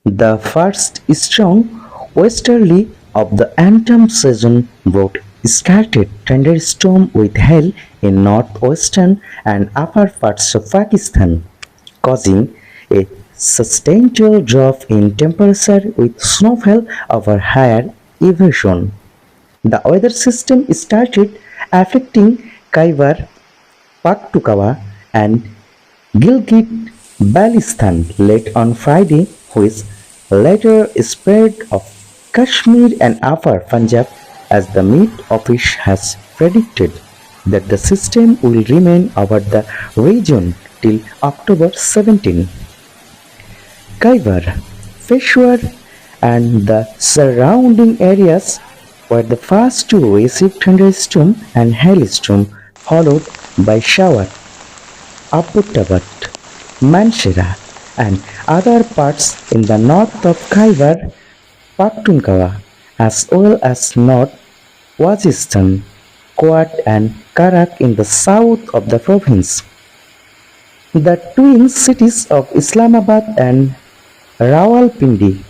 The first strong westerly of the autumn season brought scattered thunderstorm with hail in northwestern and upper parts of Pakistan, causing a substantial drop in temperature with snowfall over higher elevation. The weather system started affecting Khyber Pakhtunkhwa and Gilgit-Baltistan late on Friday, which later spread of Kashmir and Upper Punjab as the Met Office has predicted that the system will remain over the region till October 17. Khyber, Peshawar and the surrounding areas were the first to receive thunderstorm and hailstorm followed by shower Abbottabad, Mansehra and other parts in the north of Khyber Pakhtunkhwa as well as North Waziristan, Kwat and Karak in the south of the province. The twin cities of Islamabad and Rawalpindi